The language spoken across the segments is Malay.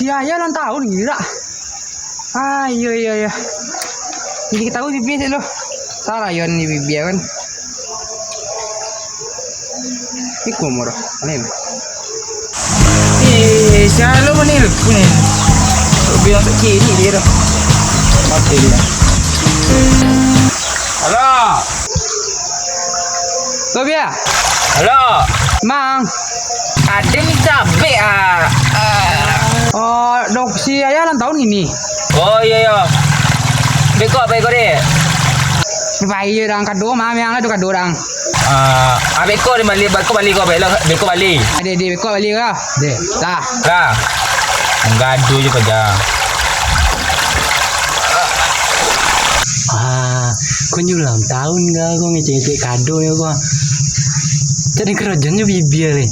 si ayah ulang tahun gila. Ah iya. Jadi kita tahu bibi sih lo. Salah yon ni bibi kan. Iku moro. Aneh. Siapa lo menil punya. Bilang tak kiri dia dah. Mati dia. Halo. Tobia. Halo. Mang. Ada ni cabe ah. Oh, dok si ayah ulang tahun ini. Oh iya. Beko deh. Bayi orang kado mah yang ada kado orang. Beko di balik beko balik. Ada di beko balik lah. Deh. Lah. Lah. Gaduh je kerja. Kau ni ulang tahun ke? Kau ngecek kado ya kau. Jadi kerajaan je bibi le.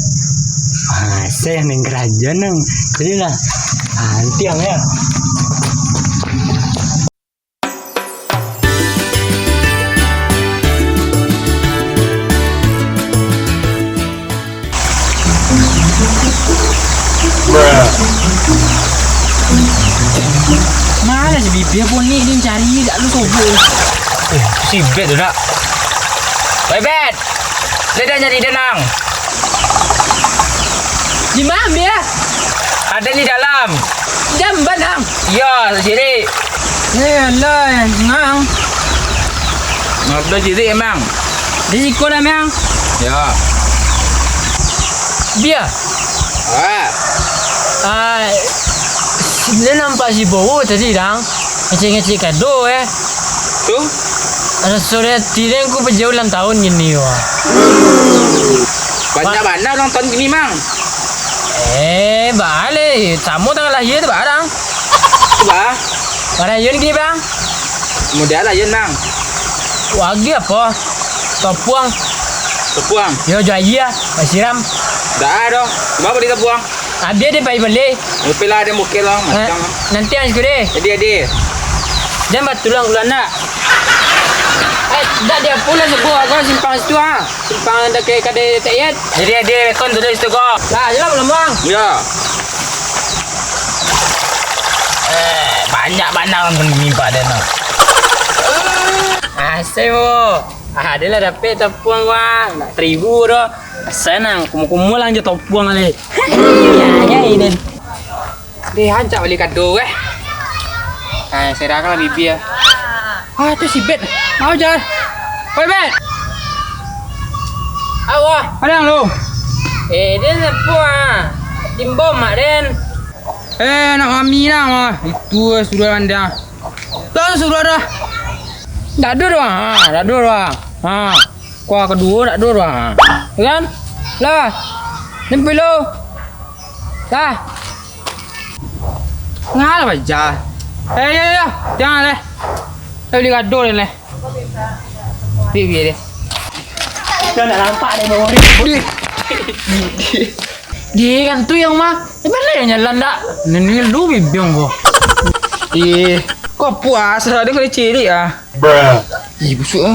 Saya yang kerajaan nang. Kau ni lah. Nanti ang ya. Mana si bibi pun ni dia cari tak lu sobo. Si Bet tu nak. Wei Bet. Dia dah nyari denang. Di mana dia? Ada di dalam. Jamban hang. Ya, sini. Lah, ngang. Ngapa jadi emang? Di sekolah memang. Ya. Dia. Dia nampak si Bowo tadi dang. Ngecek kado Tu? Ada sore tidak aku pergi ulang tahun gini wah. Banyak-banyak nonton gini mang. Balik. Kamu tanggal lahir tu barang. Coba. Barang yun gini bang. Kemudian lah yen mang. Wagi apa? Topuang. Tepuang. Yo jaya. Siram. Dah dah. Cuma beli tepuang. Habis dia bayi beli. Lupa ada mukil lah macam. Nanti yang segede. Jadi. Jangan buat tulang ulan nak. Dah dia pula sebuah kau simpang situ Simpang dekat kadai tayat. Jadi kon tulis tu kau. Lah, jelah belum bang. Ya. Banyak-banyak nonton gini pak dia nak. Asyik ada lah dapat topuang gua. Nak 1000 dah. Senang kumu-kumu lang je topuang le. Ya ini. Dia hancak balik kado saya dah kalah bibi ya. Tu si Bet. Mau jalan. Oi Bet. Awak. Ada yang lu? Dia topuang. Timbom mak Den. Nak mami lah mah. Itu suruh anda. Dah suruh dah. Dah dua. Kuah kedua dah dua. Kan? Lah. Nempi lo. Dah. Ngalah baca. Ya. Jangan leh. Saya beli kado ni. Bibi dia. Kau nak nampak dia bawa Dia kan tu yang mah. Mana yang jalan tak? Ni lu bibiong kau. Kau puas lah dia kena ciri Busuk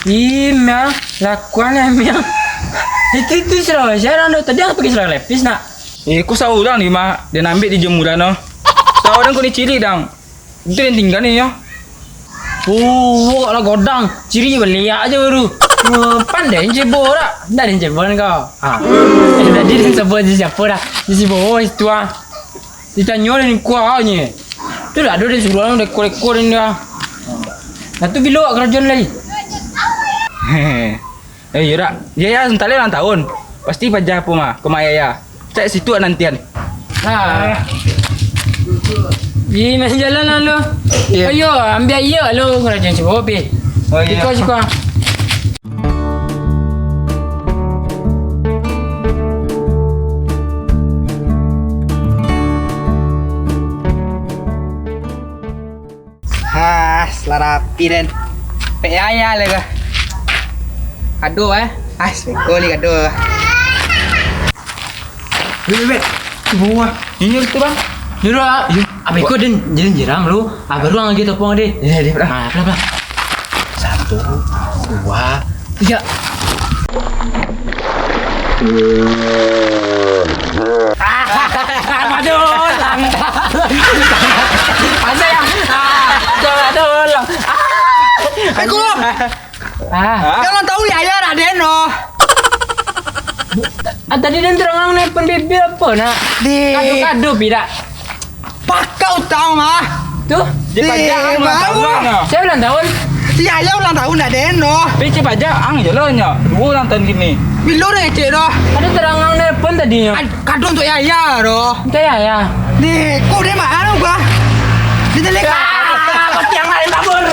Mia. Lakuan Mia. Itu serah. Saya nak tadi aku pergi serah lepis nak. Aku tahu dah ni mah. Dia ambil di jemuran no. Tahu dah kau ni ciri dang. Itu yang tinggal ni ya. Kalau godang ciri belia aja baru. Pandai cebol tak? Dah ada cebol kau. Tadi dia sebut siapa dah. Dia sebut itu ditanya ni kuah ni. Tu dah ada dia suruh dekor dia. Nah tu bila kerajaan lagi. Ya dah. Ya sebentar ulang tahun. Pasti pajak apa mah? Ke Maya ya. Cek situ nantian. Di masih jalan lah lo. Ayo ambil air lo kerajaan sebab pi. Oh iya. Sikau. Selara rapi dan ayah lega. Kado Beko ni kado. Bet. Semua. Ini tu bang. Juru Beko dan jiran lu. Baru ang gitu pong deh. Ya dia. Pelan. 1, 2, 3. Aduh. ulang tahun. Masa ya? Coba tolong. Aku Yang ulang tahun ya Raden no. Tadi dia terang nelpon bibi apa nak? Kado-kado tidak. Pakau tahu mah. Tuh, Dia pajak ang ulang tahun nya. saya ulang tahun. Si ayah ulang tahun Raden no. Tapi pajak ang je lah nya. 2 ulang tahun gini. Bilo deh cek no. Ada terang nelpon tadinya. Kado untuk ayah no. Saya ya. Nih, kok dia mana gua? Di telik. Kau tiang lain tabur.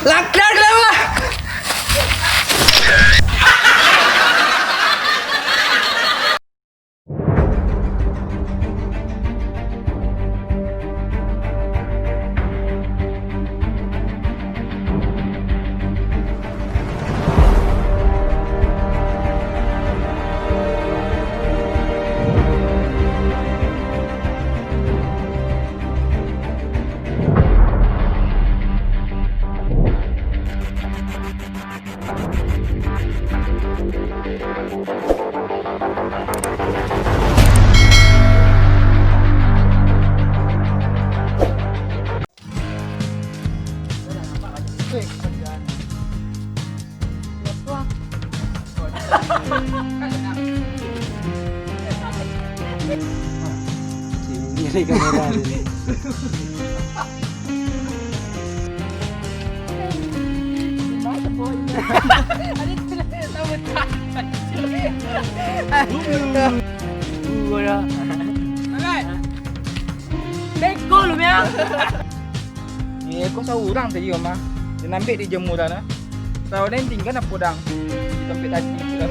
Lakar kenapa? Ini kamera ini. Beko lu ya. Ni kau seorang tadi mah. Dia nampak di jemuran ah. Tahu dia tinggal nak podang. Sampai tadi sudah.